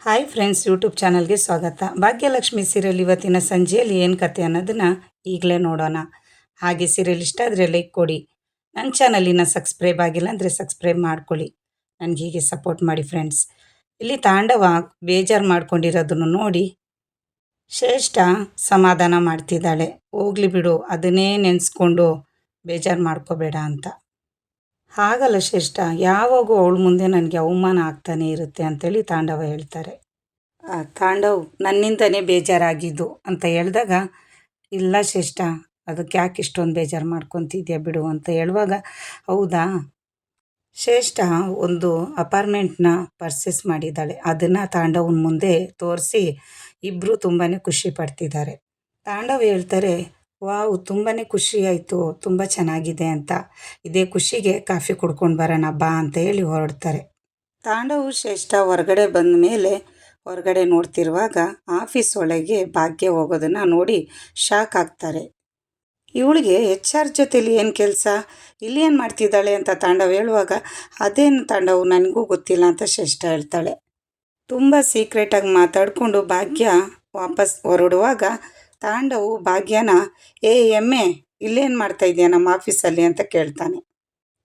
Hi friends, YouTube ಚಾನಲ್ಗೆ ಸ್ವಾಗತ. Bhagyalakshmi serial ಇವತ್ತಿನ ಸಂಜೆಯಲ್ಲಿ ಏನು ಕತೆ ಅನ್ನೋದನ್ನು ಈಗಲೇ ನೋಡೋಣ. ಹಾಗೆ ಸೀರಿಯಲ್ ಇಷ್ಟ ಆದರೆ ಲೈಕ್ ಕೊಡಿ. ನನ್ನ ಚಾನಲಿನ ಸಬ್ಸ್ಕ್ರೈಬ್ ಆಗಿಲ್ಲ ಅಂದರೆ ಸಬ್ಸ್ಕ್ರೈಬ್ ಮಾಡ್ಕೊಳ್ಳಿ. ನನಗೆ ಹೀಗೆ ಸಪೋರ್ಟ್ ಮಾಡಿ ಫ್ರೆಂಡ್ಸ್. ಇಲ್ಲಿ ತಾಂಡವ ಬೇಜಾರು ಮಾಡ್ಕೊಂಡಿರೋದನ್ನು ನೋಡಿ ಶ್ರೇಷ್ಠ ಸಮಾಧಾನ ಮಾಡ್ತಿದ್ದಾಳೆ. ಹೋಗ್ಲಿ ಬಿಡು, ಅದನ್ನೇ ನೆನೆಸ್ಕೊಂಡು ಬೇಜಾರು ಮಾಡ್ಕೋಬೇಡ ಅಂತ. ಹಾಗಲ್ಲ ಶ್ರೇಷ್ಠ, ಯಾವಾಗೂ ಅವಳ ಮುಂದೆ ನನಗೆ ಅವಮಾನ ಆಗ್ತಾನೆ ಇರುತ್ತೆ ಅಂತೇಳಿ ತಾಂಡವ ಹೇಳ್ತಾರೆ. ತಾಂಡವ್ ನನ್ನಿಂದನೇ ಬೇಜಾರಾಗಿದ್ದು ಅಂತ ಹೇಳಿದಾಗ, ಇಲ್ಲ ಶ್ರೇಷ್ಠ, ಅದಕ್ಕೆ ಯಾಕೆ ಇಷ್ಟೊಂದು ಬೇಜಾರು ಮಾಡ್ಕೊತಿದ್ಯಾ ಬಿಡು ಅಂತ ಹೇಳುವಾಗ, ಹೌದಾ, ಶ್ರೇಷ್ಠ ಒಂದು ಅಪಾರ್ಟ್ಮೆಂಟ್ನ ಪರ್ಚೇಸ್ ಮಾಡಿದ್ದಾಳೆ. ಅದನ್ನು ತಾಂಡವನ ಮುಂದೆ ತೋರಿಸಿ ಇಬ್ಬರು ತುಂಬಾ ಖುಷಿ ಪಡ್ತಿದ್ದಾರೆ. ತಾಂಡವ್ ಹೇಳ್ತಾರೆ, ವಾವ್, ತುಂಬಾ ಖುಷಿ ಆಯಿತು, ತುಂಬ ಚೆನ್ನಾಗಿದೆ ಅಂತ. ಇದೇ ಖುಷಿಗೆ ಕಾಫಿ ಕುಡ್ಕೊಂಡು ಬರೋಣ ಬಾ ಅಂತ ಹೇಳಿ ಹೊರಡ್ತಾರೆ. ತಾಂಡವ್ ಶ್ರೇಷ್ಠ ಹೊರಗಡೆ ಬಂದ ಮೇಲೆ ಹೊರಗಡೆ ನೋಡ್ತಿರುವಾಗ ಆಫೀಸ್ ಒಳಗೆ ಭಾಗ್ಯ ಹೋಗೋದನ್ನು ನೋಡಿ ಶಾಕ್ ಆಗ್ತಾರೆ. ಇವಳಿಗೆ HR ಜೊತೆಲಿ ಏನು ಕೆಲಸ, ಇಲ್ಲಿ ಏನು ಮಾಡ್ತಿದ್ದಾಳೆ ಅಂತ ತಾಂಡವ್ ಹೇಳುವಾಗ, ಅದೇನು ತಾಂಡವ್ ನನಗೂ ಗೊತ್ತಿಲ್ಲ ಅಂತ ಶ್ರೇಷ್ಠ ಹೇಳ್ತಾಳೆ. ತುಂಬ ಸೀಕ್ರೆಟಾಗಿ ಮಾತಾಡಿಕೊಂಡು ಭಾಗ್ಯ ವಾಪಸ್ ಹೊರಡುವಾಗ ತಾಂಡವು ಭಾಗ್ಯನ, ಎಮ್ಮೆ ಇಲ್ಲೇನು ಮಾಡ್ತಾ ಇದೆಯಾ ನಮ್ಮ ಆಫೀಸಲ್ಲಿ ಅಂತ ಕೇಳ್ತಾನೆ.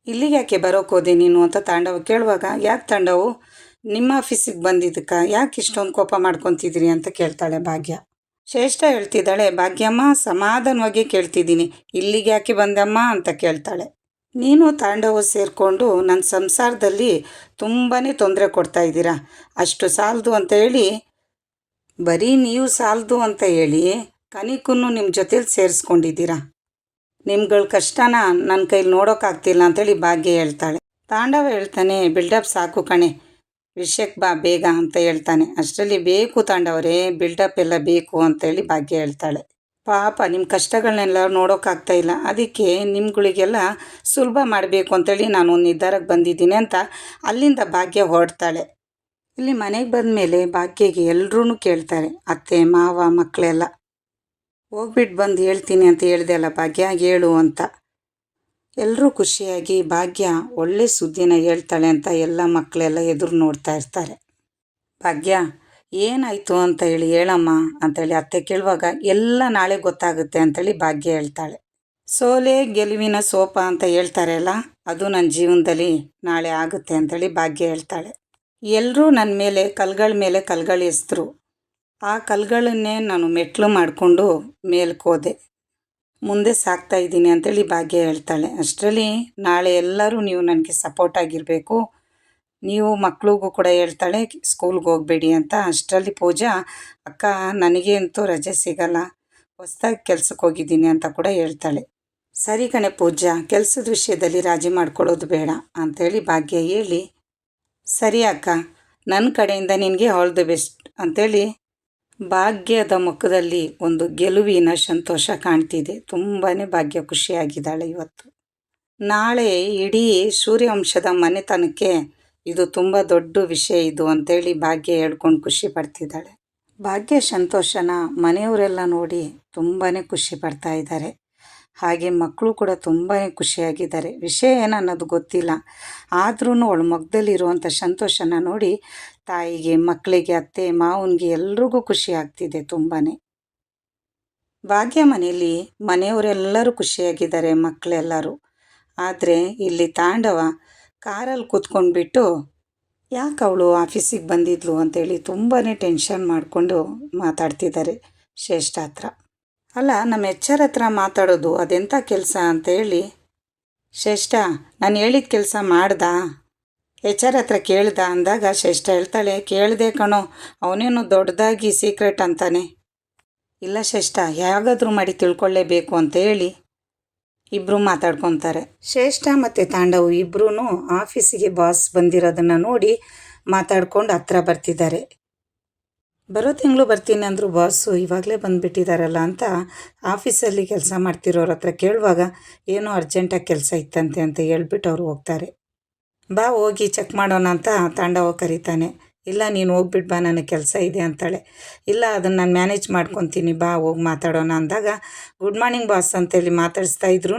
ಇಲ್ಲಿಗೆ ಯಾಕೆ ಬರೋಕೋದೆ ನೀನು ಅಂತ ತಾಂಡವ್ ಕೇಳುವಾಗ, ಯಾಕೆ ತಾಂಡವು, ನಿಮ್ಮ ಆಫೀಸಿಗೆ ಬಂದಿದ್ದಕ್ಕ ಯಾಕೆ ಇಷ್ಟೊಂದು ಕೋಪ ಮಾಡ್ಕೊತಿದ್ದೀರಿ ಅಂತ ಕೇಳ್ತಾಳೆ ಭಾಗ್ಯ. ಶ್ರೇಷ್ಠ ಹೇಳ್ತಿದ್ದಾಳೆ, ಭಾಗ್ಯಮ್ಮ ಸಮಾಧಾನವಾಗಿ ಕೇಳ್ತಿದ್ದೀನಿ, ಇಲ್ಲಿಗೆ ಯಾಕೆ ಬಂದಮ್ಮ ಅಂತ ಕೇಳ್ತಾಳೆ. ನೀನು ತಾಂಡವ ಸೇರಿಕೊಂಡು ನನ್ನ ಸಂಸಾರದಲ್ಲಿ ತುಂಬಾ ತೊಂದರೆ ಕೊಡ್ತಾ ಇದ್ದೀರಾ. ಅಷ್ಟು ಸಾಲದು ಅಂತ ಹೇಳಿ, ಬರೀ ನೀವು ಸಾಲದು ಅಂತ ಹೇಳಿ ಕನಿಕನ್ನು ನಿಮ್ಮ ಜೊತೇಲಿ ಸೇರಿಸ್ಕೊಂಡಿದ್ದೀರಾ. ನಿಮ್ಗಳ ಕಷ್ಟನ ನನ್ನ ಕೈಲಿ ನೋಡೋಕ್ಕಾಗ್ತಿಲ್ಲ ಅಂತೇಳಿ ಭಾಗ್ಯ ಹೇಳ್ತಾಳೆ. ತಾಂಡವ ಹೇಳ್ತಾನೆ, ಬಿಲ್ಡಪ್ ಸಾಕು ಕಣೆ, ವಿಷಯಕ್ಕೆ ಬಾ ಬೇಗ ಅಂತ ಹೇಳ್ತಾನೆ. ಅಷ್ಟರಲ್ಲಿ ಬೇಕು ತಾಂಡವರೇ, ಬಿಲ್ಡಪ್ ಎಲ್ಲ ಬೇಕು ಅಂತೇಳಿ ಭಾಗ್ಯ ಹೇಳ್ತಾಳೆ. ಪಾಪ ನಿಮ್ಮ ಕಷ್ಟಗಳನ್ನೆಲ್ಲ ನೋಡೋಕ್ಕಾಗ್ತಾ ಇಲ್ಲ, ಅದಕ್ಕೆ ನಿಮ್ಗಳಿಗೆಲ್ಲ ಸುಲಭ ಮಾಡಬೇಕು ಅಂತೇಳಿ ನಾನು ಒಂದು ನಿರ್ಧಾರಕ್ಕೆ ಬಂದಿದ್ದೀನಿ ಅಂತ ಅಲ್ಲಿಂದ ಭಾಗ್ಯ ಹೊರಡ್ತಾಳೆ. ಇಲ್ಲಿ ಮನೆಗೆ ಬಂದ ಮೇಲೆ ಭಾಗ್ಯಗೆ ಎಲ್ಲರೂ ಕೇಳ್ತಾರೆ, ಅತ್ತೆ ಮಾವ ಮಕ್ಕಳೆಲ್ಲ. ಹೋಗ್ಬಿಟ್ಟು ಬಂದು ಹೇಳ್ತೀನಿ ಅಂತ ಹೇಳ್ದೆ ಅಲ್ಲ ಭಾಗ್ಯ, ಹೇಳು ಅಂತ. ಎಲ್ಲರೂ ಖುಷಿಯಾಗಿ ಭಾಗ್ಯ ಒಳ್ಳೆ ಸುದ್ದಿನ ಹೇಳ್ತಾಳೆ ಅಂತ ಎಲ್ಲ ಮಕ್ಕಳೆಲ್ಲ ಎದುರು ನೋಡ್ತಾ ಇರ್ತಾರೆ. ಭಾಗ್ಯ ಏನಾಯಿತು ಅಂತ ಹೇಳಿ ಹೇಳಮ್ಮ ಅಂತೇಳಿ ಅತ್ತೆ ಕೇಳುವಾಗ, ಎಲ್ಲ ನಾಳೆ ಗೊತ್ತಾಗುತ್ತೆ ಅಂತೇಳಿ ಭಾಗ್ಯ ಹೇಳ್ತಾಳೆ. ಸೋಲೆ ಗೆಲುವಿನ ಸೋಪ ಅಂತ ಹೇಳ್ತಾರೆ ಅಲ್ಲ, ಅದು ನನ್ನ ಜೀವನದಲ್ಲಿ ನಾಳೆ ಆಗುತ್ತೆ ಅಂತೇಳಿ ಭಾಗ್ಯ ಹೇಳ್ತಾಳೆ. ಎಲ್ಲರೂ ನನ್ನ ಮೇಲೆ ಕಲ್ಗಳ ಎಸ್ತರು, ಆ ಕಲ್ಗಳನ್ನೇ ನಾನು ಮೆಟ್ಲು ಮಾಡಿಕೊಂಡು ಮೇಲ್ಕೋದೆ, ಮುಂದೆ ಸಾಕ್ತಾ ಇದ್ದೀನಿ ಅಂತೇಳಿ ಭಾಗ್ಯ ಹೇಳ್ತಾಳೆ. ಅಷ್ಟರಲ್ಲಿ ನಾಳೆ ಎಲ್ಲರೂ ನೀವು ನನಗೆ ಸಪೋರ್ಟ್ ಆಗಿರಬೇಕು, ನೀವು ಮಕ್ಳಿಗೂ ಕೂಡ ಹೇಳ್ತಾಳೆ ಸ್ಕೂಲ್ಗೆ ಹೋಗಬೇಡಿ ಅಂತ. ಅಷ್ಟರಲ್ಲಿ ಪೂಜಾ, ಅಕ್ಕ ನನಗೆ ಅಂತೂ ರಜೆ ಸಿಗಲ್ಲ, ಹೊಸ್ದಾಗಿ ಕೆಲ್ಸಕ್ಕೆ ಹೋಗಿದ್ದೀನಿ ಅಂತ ಕೂಡ ಹೇಳ್ತಾಳೆ. ಸರಿ ಕಣೆ ಪೂಜಾ, ಕೆಲಸದ ವಿಷಯದಲ್ಲಿ ರಾಜಿ ಮಾಡ್ಕೊಳ್ಳೋದು ಬೇಡ ಅಂಥೇಳಿ ಭಾಗ್ಯ ಹೇಳಿ, ಸರಿ ಅಕ್ಕ, ನನ್ನ ಕಡೆಯಿಂದ ನಿನಗೆ ಆಲ್ ದಿ ಬೆಸ್ಟ್ ಅಂಥೇಳಿ ಭಾಗ್ಯದ ಮುಖದಲ್ಲಿ ಒಂದು ಗೆಲುವಿನ ಸಂತೋಷ ಕಾಣ್ತಿದೆ. ತುಂಬಾ ಭಾಗ್ಯ ಖುಷಿಯಾಗಿದ್ದಾಳೆ ಇವತ್ತು. ನಾಳೆ ಇಡೀ ಸೂರ್ಯವಂಶದ ಮನೆತನಕ್ಕೆ ಇದು ತುಂಬ ದೊಡ್ಡ ವಿಷಯ ಇದು ಅಂತೇಳಿ ಭಾಗ್ಯ ಹೇಳ್ಕೊಂಡು ಖುಷಿ ಪಡ್ತಿದ್ದಾಳೆ. ಭಾಗ್ಯ ಸಂತೋಷನ ಮನೆಯವರೆಲ್ಲ ನೋಡಿ ತುಂಬಾ ಖುಷಿ ಪಡ್ತಾ ಇದ್ದಾರೆ. ಹಾಗೆ ಮಕ್ಕಳು ಕೂಡ ತುಂಬಾ ಖುಷಿಯಾಗಿದ್ದಾರೆ. ವಿಷಯ ಏನನ್ನೋದು ಗೊತ್ತಿಲ್ಲ, ಆದ್ರೂ ಅವಳ ಮುಖದಲ್ಲಿರುವಂಥ ಸಂತೋಷನ ನೋಡಿ ತಾಯಿಗೆ, ಮಕ್ಕಳಿಗೆ, ಅತ್ತೆ ಮಾವನಿಗೆ ಎಲ್ರಿಗೂ ಖುಷಿ ಆಗ್ತಿದೆ ತುಂಬಾ. ಭಾಗ್ಯ ಮನೆಯಲ್ಲಿ ಮನೆಯವರೆಲ್ಲರೂ ಖುಷಿಯಾಗಿದ್ದಾರೆ, ಮಕ್ಕಳೆಲ್ಲರೂ. ಆದರೆ ಇಲ್ಲಿ ತಾಂಡವ ಕಾರಲ್ಲಿ ಕೂತ್ಕೊಂಡ್ಬಿಟ್ಟು ಯಾಕೆ ಅವಳು ಆಫೀಸಿಗೆ ಬಂದಿದ್ಲು ಅಂತೇಳಿ ತುಂಬಾ ಟೆನ್ಷನ್ ಮಾಡಿಕೊಂಡು ಮಾತಾಡ್ತಿದ್ದಾರೆ ಶ್ರೇಷ್ಠ ಹತ್ರ. ಅಲ್ಲ, ನಮ್ಮ HR ಹತ್ರ ಮಾತಾಡೋದು ಅದೆಂಥ ಕೆಲಸ ಅಂತೇಳಿ, ಶ್ರೇಷ್ಠ ನಾನು ಹೇಳಿದ ಕೆಲಸ ಮಾಡ್ದಾ, HR ಹತ್ರ ಕೇಳ್ದ ಅಂದಾಗ ಶ್ರೇಷ್ಠ ಹೇಳ್ತಾಳೆ, ಕೇಳಿದೆ ಕಣೋ, ಅವನೇನು ದೊಡ್ಡದಾಗಿ ಸೀಕ್ರೆಟ್ ಅಂತಾನೆ. ಇಲ್ಲ ಶ್ರೇಷ್ಠ, ಹೇಗಾದರೂ ಮಾಡಿ ತಿಳ್ಕೊಳ್ಳೇಬೇಕು ಅಂತ ಹೇಳಿ ಇಬ್ಬರು ಮಾತಾಡ್ಕೊತಾರೆ. ಶ್ರೇಷ್ಠ ಮತ್ತು ತಾಂಡವ್ ಇಬ್ಬರೂ ಆಫೀಸಿಗೆ ಬಾಸ್ ಬಂದಿರೋದನ್ನು ನೋಡಿ ಮಾತಾಡ್ಕೊಂಡು ಹತ್ರ ಬರ್ತಿದ್ದಾರೆ. ಬರೋ ತಿಂಗಳು ಬರ್ತೀನಿ ಅಂದರು ಬಾಸು, ಇವಾಗಲೇ ಬಂದುಬಿಟ್ಟಿದ್ದಾರಲ್ಲ ಅಂತ ಆಫೀಸಲ್ಲಿ ಕೆಲಸ ಮಾಡ್ತಿರೋರ ಹತ್ರ ಕೇಳುವಾಗ, ಏನೋ ಅರ್ಜೆಂಟಾಗಿ ಕೆಲಸ ಇತ್ತಂತೆ ಅಂತ ಹೇಳ್ಬಿಟ್ಟು ಅವರು ಹೋಗ್ತಾರೆ. ಬಾ ಹೋಗಿ ಚೆಕ್ ಮಾಡೋಣ ಅಂತ ತಾಂಡವ ಕರೀತಾನೆ. ಇಲ್ಲ ನೀನು ಹೋಗ್ಬಿಟ್ಟು ಬಾ, ನನಗೆ ಕೆಲಸ ಇದೆ ಅಂತಾಳೆ. ಇಲ್ಲ ಅದನ್ನು ನಾನು ಮ್ಯಾನೇಜ್ ಮಾಡ್ಕೊತೀನಿ, ಬಾ ಹೋಗಿ ಮಾತಾಡೋಣ ಅಂದಾಗ, ಗುಡ್ ಮಾರ್ನಿಂಗ್ ಬಾಸ್ ಅಂತೇಳಿ ಮಾತಾಡಿಸ್ತಾ ಇದ್ರೂ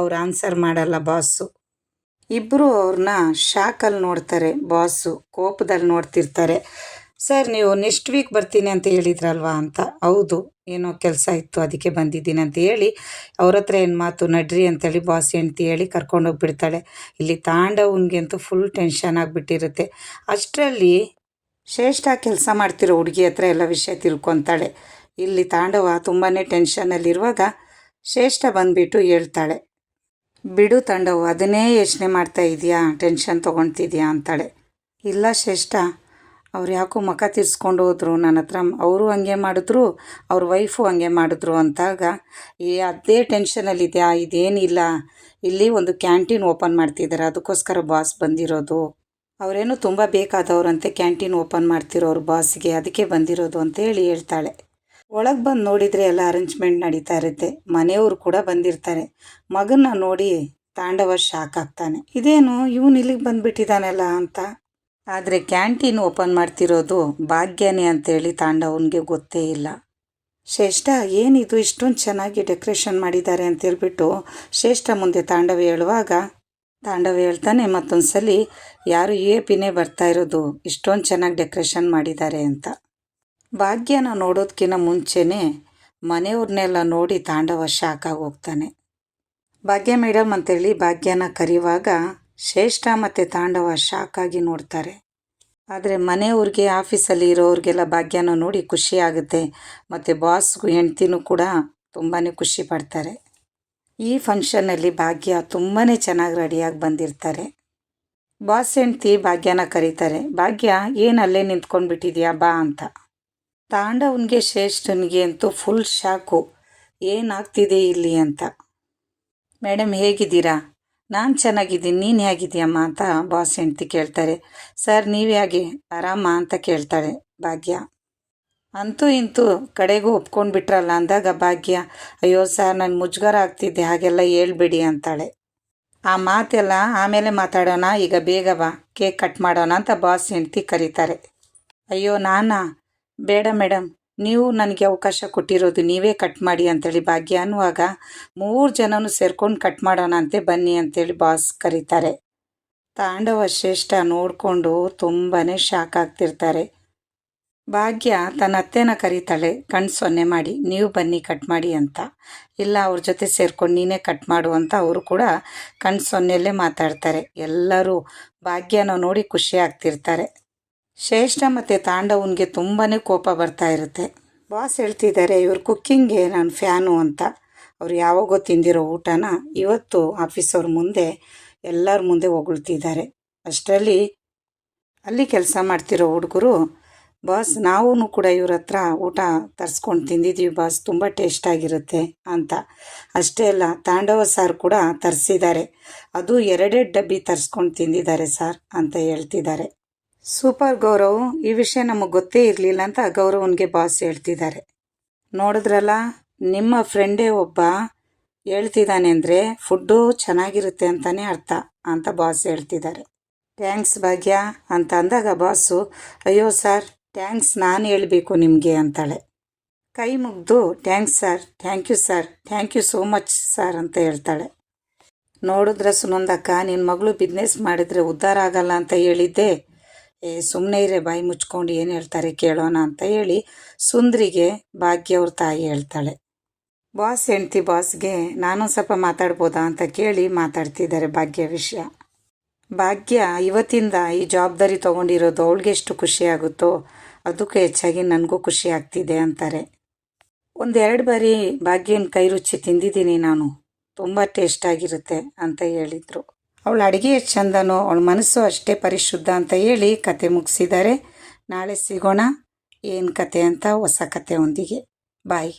ಅವ್ರು ಆನ್ಸರ್ ಮಾಡಲ್ಲ ಬಾಸು. ಇಬ್ಬರು ಅವ್ರನ್ನ ಶಾಕಲ್ಲಿ ನೋಡ್ತಾರೆ. ಬಾಸು ಕೋಪದಲ್ಲಿ ನೋಡ್ತಿರ್ತಾರೆ. ಸರ್ ನೀವು ನೆಕ್ಸ್ಟ್ ವೀಕ್ ಬರ್ತೀನಿ ಅಂತ ಹೇಳಿದ್ರಲ್ವಾ ಅಂತ. ಹೌದು, ಏನೋ ಕೆಲಸ ಇತ್ತು ಅದಕ್ಕೆ ಬಂದಿದ್ದೀನಿ ಅಂತ ಹೇಳಿ ಅವ್ರ ಹತ್ರ ಏನು ಮಾತು ನಡ್ರಿ ಅಂತೇಳಿ ಬಾಸ್ ಹೆಂಡ್ತಿ ಹೇಳಿ ಕರ್ಕೊಂಡೋಗ್ಬಿಡ್ತಾಳೆ. ಇಲ್ಲಿ ತಾಂಡವನ್ಗೆ ಅಂತೂ ಫುಲ್ ಟೆನ್ಷನ್ ಆಗಿಬಿಟ್ಟಿರುತ್ತೆ. ಅಷ್ಟರಲ್ಲಿ ಶ್ರೇಷ್ಠ ಕೆಲಸ ಮಾಡ್ತಿರೋ ಹುಡುಗಿ ಹತ್ರ ಎಲ್ಲ ವಿಷಯ ತಿಳ್ಕೊತಾಳೆ. ಇಲ್ಲಿ ತಾಂಡವ ತುಂಬಾ ಟೆನ್ಷನಲ್ಲಿರುವಾಗ ಶ್ರೇಷ್ಠ ಬಂದುಬಿಟ್ಟು ಹೇಳ್ತಾಳೆ, ಬಿಡು ತಾಂಡವ್, ಅದನ್ನೇ ಯೋಚನೆ ಮಾಡ್ತಾ ಇದೆಯಾ, ಟೆನ್ಷನ್ ತೊಗೊಳ್ತಿದ್ಯಾ ಅಂತಾಳೆ. ಇಲ್ಲ ಶ್ರೇಷ್ಠ, ಅವ್ರು ಯಾಕೋ ಮುಖ ತೀರ್ಸ್ಕೊಂಡು ಹೋದ್ರು ನನ್ನ ಹತ್ರ, ಅವರು ಹಂಗೆ ಮಾಡಿದ್ರು ಅವ್ರ ವೈಫು ಹಂಗೆ ಮಾಡಿದ್ರು ಅಂತಾಗ ಅದೇ ಟೆನ್ಷನಲ್ಲಿದೆಯಾ, ಇದೇನಿಲ್ಲ, ಇಲ್ಲಿ ಒಂದು ಕ್ಯಾಂಟೀನ್ ಓಪನ್ ಮಾಡ್ತಿದ್ದಾರೆ, ಅದಕ್ಕೋಸ್ಕರ ಬಾಸ್ ಬಂದಿರೋದು, ಅವರೇನು ತುಂಬ ಬೇಕಾದವ್ರಂತೆ ಕ್ಯಾಂಟೀನ್ ಓಪನ್ ಮಾಡ್ತಿರೋರು ಬಾಸ್ಗೆ, ಅದಕ್ಕೆ ಬಂದಿರೋದು ಅಂತ ಹೇಳ್ತಾಳೆ. ಒಳಗೆ ಬಂದು ನೋಡಿದರೆ ಎಲ್ಲ ಅರೇಂಜ್ಮೆಂಟ್ ನಡೀತಾ ಇರುತ್ತೆ. ಮನೆಯವರು ಕೂಡ ಬಂದಿರ್ತಾರೆ. ಮಗನ್ನ ನೋಡಿ ತಾಂಡವ ಶಾಕ್ ಆಗ್ತಾನೆ. ಇದೇನು ಇವನು ಇಲ್ಲಿಗೆ ಬಂದುಬಿಟ್ಟಿದ್ದಾನಲ್ಲ ಅಂತ. ಆದರೆ ಕ್ಯಾಂಟೀನ್ ಓಪನ್ ಮಾಡ್ತಿರೋದು ಭಾಗ್ಯನೇ ಅಂತೇಳಿ ತಾಂಡವನಿಗೆ ಗೊತ್ತೇ ಇಲ್ಲ. ಶ್ರೇಷ್ಠ, ಏನಿದು ಇಷ್ಟೊಂದು ಚೆನ್ನಾಗಿ ಡೆಕೋರೇಷನ್ ಮಾಡಿದ್ದಾರೆ ಅಂತೇಳ್ಬಿಟ್ಟು ಶ್ರೇಷ್ಠ ಮುಂದೆ ತಾಂಡವ ಹೇಳುವಾಗ ತಾಂಡವ ಹೇಳ್ತಾನೆ ಮತ್ತೊಂದು ಸಲ, ಯಾರು ಪಿನೇ ಬರ್ತಾ ಇರೋದು, ಇಷ್ಟೊಂದು ಚೆನ್ನಾಗಿ ಡೆಕೋರೇಷನ್ ಮಾಡಿದ್ದಾರೆ ಅಂತ. ಭಾಗ್ಯನ ನೋಡೋದಕ್ಕಿಂತ ಮುಂಚೆನೇ ಮನೆಯವ್ರನ್ನೆಲ್ಲ ನೋಡಿ ತಾಂಡವ ಶಾಕ್ ಆಗಿ ಹೋಗ್ತಾನೆ. ಭಾಗ್ಯ ಮೇಡಮ್ ಅಂತೇಳಿ ಭಾಗ್ಯನ ಕರೆಯುವಾಗ ಶ್ರೇಷ್ಠ ಮತ್ತು ತಾಂಡವ ಶಾಕ್ ಆಗಿ ನೋಡ್ತಾರೆ. ಆದರೆ ಮನೆಯವ್ರಿಗೆ ಆಫೀಸಲ್ಲಿ ಇರೋರಿಗೆಲ್ಲ ಭಾಗ್ಯನ ನೋಡಿ ಖುಷಿ ಆಗುತ್ತೆ. ಮತ್ತು ಬಾಸ್ಗೂ ಹೆಂಡ್ತಿನೂ ಕೂಡ ತುಂಬಾ ಖುಷಿ ಪಡ್ತಾರೆ. ಈ ಫಂಕ್ಷನ್ನಲ್ಲಿ ಭಾಗ್ಯ ತುಂಬಾ ಚೆನ್ನಾಗಿ ರೆಡಿಯಾಗಿ ಬಂದಿರ್ತಾರೆ. ಬಾಸ್ ಹೆಂಡ್ತಿ ಭಾಗ್ಯನ ಕರೀತಾರೆ. ಭಾಗ್ಯ, ಏನು ಅಲ್ಲೇ ನಿಂತ್ಕೊಂಡ್ಬಿಟ್ಟಿದ್ಯಾ, ಬಾ ಅಂತ. ತಾಂಡವನಿಗೆ ಶ್ರೇಷ್ಠನಿಗೆ ಅಂತೂ ಫುಲ್ ಶಾಕು, ಏನಾಗ್ತಿದೆ ಇಲ್ಲಿ ಅಂತ. ಮೇಡಮ್ ಹೇಗಿದ್ದೀರಾ? ನಾನು ಚೆನ್ನಾಗಿದ್ದೀನಿ, ನೀನು ಹೇಗಿದ್ದೀಯಮ್ಮ ಅಂತ ಬಾಸ್ ಹೆಂಡ್ತಿ ಕೇಳ್ತಾರೆ. ಸರ್ ನೀವು ಹೇಗೆ, ಆರಾಮ ಅಂತ ಕೇಳ್ತಾಳೆ ಭಾಗ್ಯ. ಅಂತೂ ಇಂತೂ ಕಡೆಗೂ ಒಪ್ಕೊಂಡ್ಬಿಟ್ರಲ್ಲ ಅಂದಾಗ ಭಾಗ್ಯ, ಅಯ್ಯೋ ಸರ್ ನಾನು ಮುಜುಗರ ಆಗ್ತಿದ್ದೆ, ಹಾಗೆಲ್ಲ ಹೇಳ್ಬೇಡಿ ಅಂತಾಳೆ. ಆ ಮಾತೆಲ್ಲ ಆಮೇಲೆ ಮಾತಾಡೋಣ, ಈಗ ಬೇಗ ಬಾ, ಕೇಕ್ ಕಟ್ ಮಾಡೋಣ ಅಂತ ಬಾಸ್ ಹೆಂಡ್ತಿ ಕರೀತಾರೆ. ಅಯ್ಯೋ ನಾನಾ, ಬೇಡ ಮೇಡಮ್, ನೀವು ನನಗೆ ಅವಕಾಶ ಕೊಟ್ಟಿರೋದು, ನೀವೇ ಕಟ್ ಮಾಡಿ ಅಂತೇಳಿ ಭಾಗ್ಯ ಅನ್ನುವಾಗ 3 ಜನನೂ ಸೇರ್ಕೊಂಡು ಕಟ್ ಮಾಡೋಣ ಅಂತೆ, ಬನ್ನಿ ಅಂತೇಳಿ ಬಾಸ್ ಕರೀತಾರೆ. ತಾಂಡವ ಶ್ರೇಷ್ಠ ನೋಡಿಕೊಂಡು ತುಂಬಾ ಶಾಕ್ ಆಗ್ತಿರ್ತಾರೆ. ಭಾಗ್ಯ ತನ್ನ ಅತ್ತೆನ ಕರೀತಾಳೆ ಕಣ್ಣು ಸೊನ್ನೆ ಮಾಡಿ, ನೀವು ಬನ್ನಿ ಕಟ್ ಮಾಡಿ ಅಂತ. ಇಲ್ಲ, ಅವ್ರ ಜೊತೆ ಸೇರ್ಕೊಂಡು ನೀನೇ ಕಟ್ ಮಾಡು ಅಂತ ಅವರು ಕೂಡ ಕಣ್ಣು ಸೊನ್ನೆಯಲ್ಲೇ ಮಾತಾಡ್ತಾರೆ. ಎಲ್ಲರೂ ಭಾಗ್ಯನ ನೋಡಿ ಖುಷಿ ಆಗ್ತಿರ್ತಾರೆ. ಶ್ರೇಷ್ಠ ಮತ್ತು ತಾಂಡವನಿಗೆ ತುಂಬಾ ಕೋಪ ಬರ್ತಾ ಇರುತ್ತೆ. ಬಾಸ್ ಹೇಳ್ತಿದ್ದಾರೆ, ಇವ್ರ ಕುಕ್ಕಿಂಗ್ಗೆ ನಾನು ಫ್ಯಾನು ಅಂತ. ಅವ್ರು ಯಾವಾಗೋ ತಿಂದಿರೋ ಊಟನ ಇವತ್ತು ಆಫೀಸವ್ರ ಮುಂದೆ ಎಲ್ಲರ ಮುಂದೆ ಹೊಗಳ್ತಿದ್ದಾರೆ. ಅಷ್ಟರಲ್ಲಿ ಅಲ್ಲಿ ಕೆಲಸ ಮಾಡ್ತಿರೋ ಹುಡುಗರು, ಬಾಸ್ ನಾವು ಕೂಡ ಇವ್ರ ಹತ್ರ ಊಟ ತರಿಸ್ಕೊಂಡು ತಿಂದಿದ್ದೀವಿ ಬಾಸ್, ತುಂಬ ಟೇಸ್ಟಾಗಿರುತ್ತೆ ಅಂತ. ಅಷ್ಟೇ ಅಲ್ಲ, ತಾಂಡವ ಸಾರು ಕೂಡ ತರಿಸಿದ್ದಾರೆ, ಅದು 2 ಡಬ್ಬಿ ತರಿಸ್ಕೊಂಡು ತಿಂದಿದ್ದಾರೆ ಸರ್ ಅಂತ ಹೇಳ್ತಿದ್ದಾರೆ. ಸೂಪರ್ ಗೌರವ್, ಈ ವಿಷಯ ನಮಗೆ ಗೊತ್ತೇ ಇರಲಿಲ್ಲ ಅಂತ ಗೌರವನಿಗೆ ಬಾಸ್ ಹೇಳ್ತಿದ್ದಾರೆ. ನೋಡಿದ್ರಲ್ಲ, ನಿಮ್ಮ ಫ್ರೆಂಡೇ ಒಬ್ಬ ಹೇಳ್ತಿದ್ದಾನೆ ಅಂದರೆ ಫುಡ್ಡು ಚೆನ್ನಾಗಿರುತ್ತೆ ಅಂತಲೇ ಅರ್ಥ ಅಂತ ಬಾಸ್ ಹೇಳ್ತಿದ್ದಾರೆ. ಥ್ಯಾಂಕ್ಸ್ ಭಾಗ್ಯ ಅಂತ ಅಂದಾಗ ಬಾಸು, ಅಯ್ಯೋ ಸರ್ ಥ್ಯಾಂಕ್ಸ್ ನಾನು ಹೇಳಬೇಕು ನಿಮಗೆ ಅಂತಾಳೆ. ಕೈ ಮುಗಿದು thanks sir, thank you sir, thank you so much sir ಅಂತ ಹೇಳ್ತಾಳೆ. ನೋಡಿದ್ರೆ ಸುನಂದಕ್ಕ, ನಿನ್ನ ಮಗಳು ಬಿಸ್ನೆಸ್ ಮಾಡಿದರೆ ಉದ್ಧಾರ ಆಗಲ್ಲ ಅಂತ ಹೇಳಿದ್ದೆ, ಸುಮ್ಮನೆ ಇರೇ, ಬಾಯಿ ಮುಚ್ಕೊಂಡು ಏನು ಹೇಳ್ತಾರೆ ಕೇಳೋಣ ಅಂತ ಹೇಳಿ ಸುಂದ್ರಿಗೆ ಭಾಗ್ಯ ಅವ್ರ ತಾಯಿ ಹೇಳ್ತಾಳೆ. ಬಾಸ್ ಹೆಂಡ್ತಿ ಬಾಸ್ಗೆ ನಾನು ಸ್ವಲ್ಪ ಮಾತಾಡ್ಬೋದಾ ಅಂತ ಕೇಳಿ ಮಾತಾಡ್ತಿದ್ದಾರೆ ಭಾಗ್ಯ ವಿಷಯ. ಭಾಗ್ಯ ಇವತ್ತಿಂದ ಈ ಜವಾಬ್ದಾರಿ ತೊಗೊಂಡಿರೋದು ಅವಳಿಗೆ ಎಷ್ಟು ಖುಷಿ ಆಗುತ್ತೋ ಅದಕ್ಕೂ ಹೆಚ್ಚಾಗಿ ನನಗೂ ಖುಷಿ ಆಗ್ತಿದೆ ಅಂತಾರೆ. 1-2 ಬಾರಿ ಭಾಗ್ಯನ ಕೈ ರುಚಿ ತಿಂದಿದ್ದೀನಿ ನಾನು, ತುಂಬ ಟೇಸ್ಟಾಗಿರುತ್ತೆ ಅಂತ ಹೇಳಿದರು. ಅವಳ ಅಡುಗೆ ಎಷ್ಟು ಚಂದನೋ ಅವಳ ಮನಸ್ಸು ಅಷ್ಟೇ ಪರಿಶುದ್ಧ ಅಂತ ಹೇಳಿ ಕತೆ ಮುಗಿಸಿದ್ದಾರೆ. ನಾಳೆ ಸಿಗೋಣ ಏನು ಕತೆ ಅಂತ ಹೊಸ ಕತೆ ಒಂದಿಗೆ. ಬಾಯ್.